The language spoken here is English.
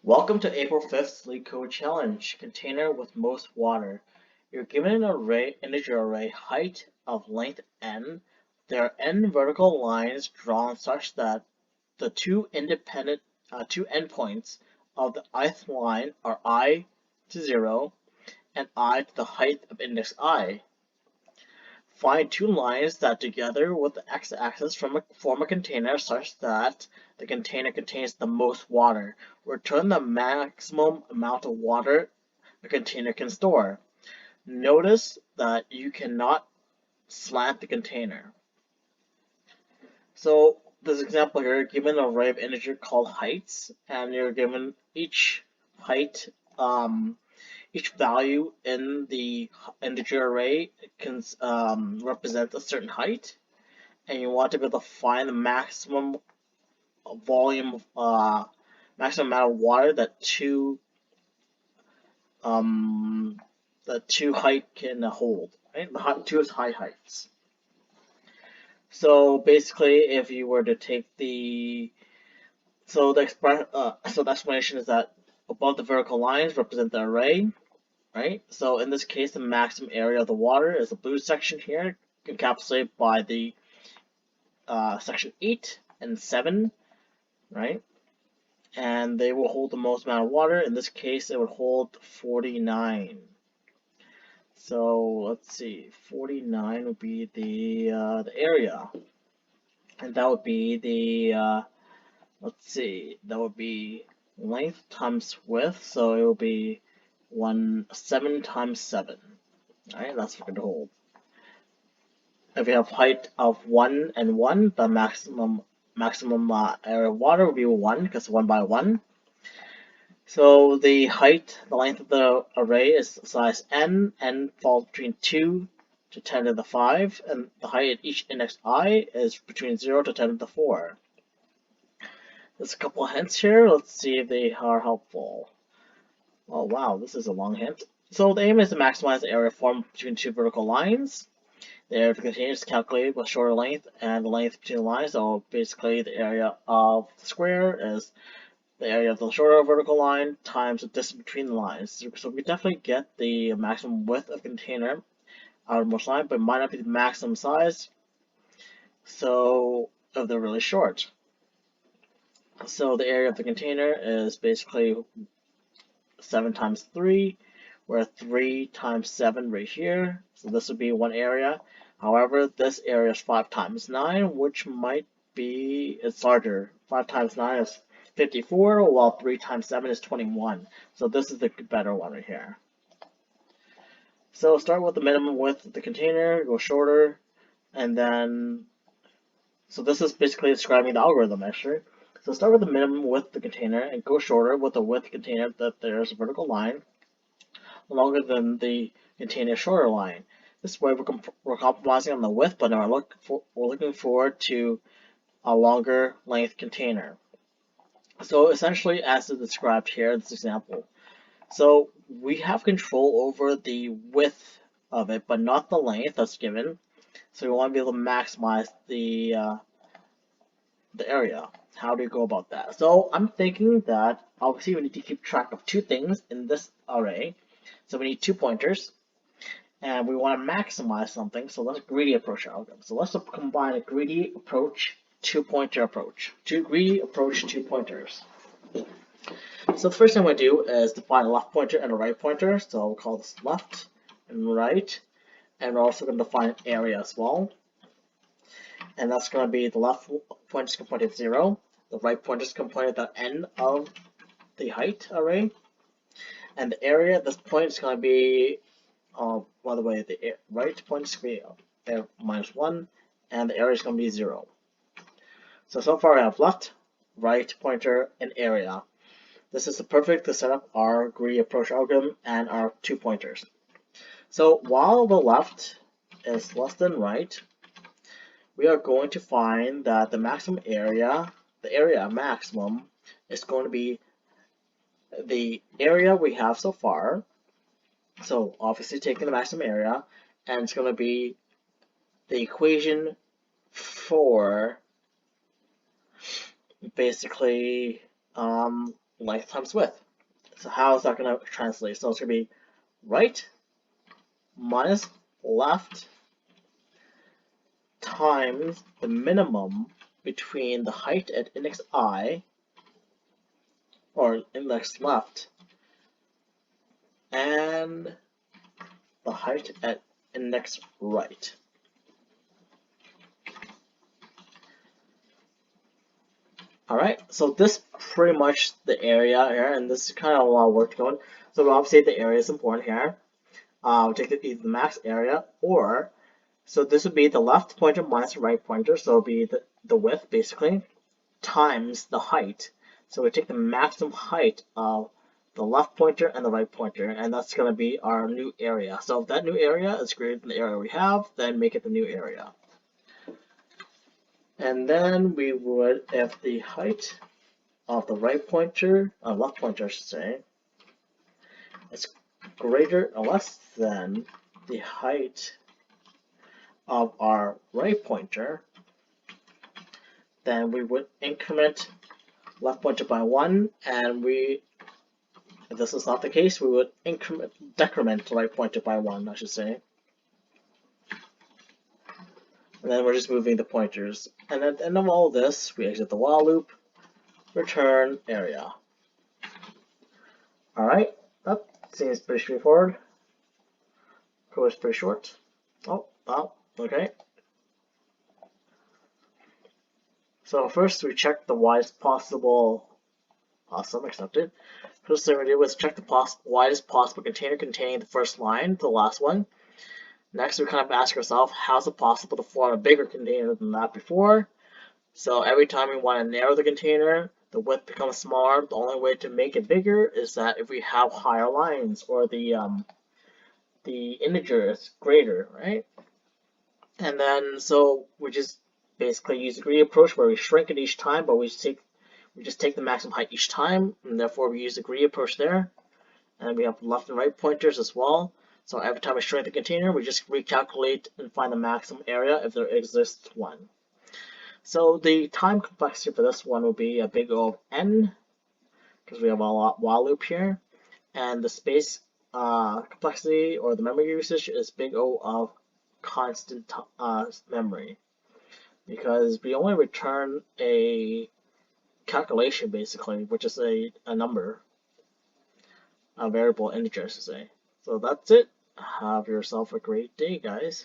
Welcome to April 5th's LeetCode Challenge, container with most water. You're given an integer array, height of length n. There are n vertical lines drawn such that the two endpoints of the ith line are I to 0 and I to the height of index I. Find two lines that together with the x-axis form a container such that the container contains the most water. Return the maximum amount of water a container can store. Notice that you cannot slant the container. So this example here, given an array of integer called heights, and you're given each height, each value in the integer array can represent a certain height, and you want to be able to find the maximum volume, maximum amount of water that two height can hold. Right, the two is high heights. So basically, if you were to take the explanation is that above the vertical lines represent the array, right? So in this case, the maximum area of the water is the blue section here, encapsulated by the section 8 and 7, right? And they will hold the most amount of water. In this case, it would hold 49. So let's see, 49 would be the area, and that would be the let's see, that would be length times width, so it will be 7 times 7. Alright, that's what it hold. If you have height of 1 and 1, the maximum area of water will be 1, because 1 by 1. So the length of the array is size n. N falls between 2 to 10 to the 5, and the height at each index I is between 0 to 10 to the 4. There's a couple of hints here. Let's see if they are helpful. Oh wow, this is a long hint. So the aim is to maximize the area formed between two vertical lines. The area of the container is calculated with shorter length and the length between the lines. So basically the area of the square is the area of the shorter vertical line times the distance between the lines. So we definitely get the maximum width of the container out of most line, but it might not be the maximum size. So if they're really short. So the area of the container is basically 7 times 3, where 3 times 7 right here. So this would be one area. However, this area is 5 times 9, which might be, it's larger. 5 times 9 is 54, while 3 times 7 is 21. So this is the better one right here. So start with the minimum width of the container, go shorter, and then, so this is basically describing the algorithm actually. So start with the minimum width of the container and go shorter with the width of the container that there's a vertical line longer than the container's shorter line. This way we're compromising on the width, but we're looking forward to a longer length container. So essentially, as is described here in this example, so we have control over the width of it, but not the length that's given. So we want to be able to maximize the area. How do you go about that? So I'm thinking that obviously we need to keep track of two things in this array. So we need 2 pointers, and we want to maximize something. So let's greedy approach algorithm. So let's combine a greedy approach, 2-pointer approach. Greedy approach, 2 pointers. So the first thing we do is define a left pointer and a right pointer. So we'll call this left and right, and we're also going to define an area as well. And that's going to be the left pointer is going to point at 0. The right pointer is going to point at the end of the height array. And the area at this point is going to be, by the way, the right point is going to be -1, and the area is going to be 0. So far I have left, right pointer, and area. This is the perfect to set up our greedy approach algorithm and our 2 pointers. So while the left is less than right, we are going to find that the maximum area, the area maximum, is going to be the area we have so far. So obviously taking the maximum area, and it's going to be the equation for basically length times width. So how is that going to translate? So it's going to be right minus left times the minimum between the height at index I, or index left, and the height at index right. Alright, so this pretty much the area here, and this is kind of a lot of work to go in. So obviously the area is important here. We'll take either the max area, or, so this would be the left pointer minus the right pointer, so it would be the width basically, times the height. So we take the maximum height of the left pointer and the right pointer, and that's going to be our new area. So if that new area is greater than the area we have, then make it the new area. And then we would, if the height of the right pointer, left pointer I should say, is greater or less than the height of our right pointer, then we would increment left pointer by 1, and if this is not the case, we would decrement the right pointer by 1, I should say. And then we're just moving the pointers. And at the end of all this, we exit the while loop, return area. Alright, that seems pretty straightforward. Code is pretty short. Oh, okay. So first we check the widest possible. Awesome, accepted. First thing we do is check the widest possible container containing the first line to the last one. Next, we kind of ask ourselves, how is it possible to form a bigger container than that before? So every time we want to narrow the container, the width becomes smaller. The only way to make it bigger is that if we have higher lines, or the integer is greater, right? And then so we just basically use the greedy approach where we shrink it each time, but we just take the maximum height each time, and therefore we use the greedy approach there. And we have left and right pointers as well. So every time we shrink the container, we just recalculate and find the maximum area if there exists one. So the time complexity for this one will be a big O of n, because we have a while loop here. And the space complexity, or the memory usage, is big O of constant memory, because we only return a calculation basically, which is a number, a variable integer to say. So that's it. Have yourself a great day, guys.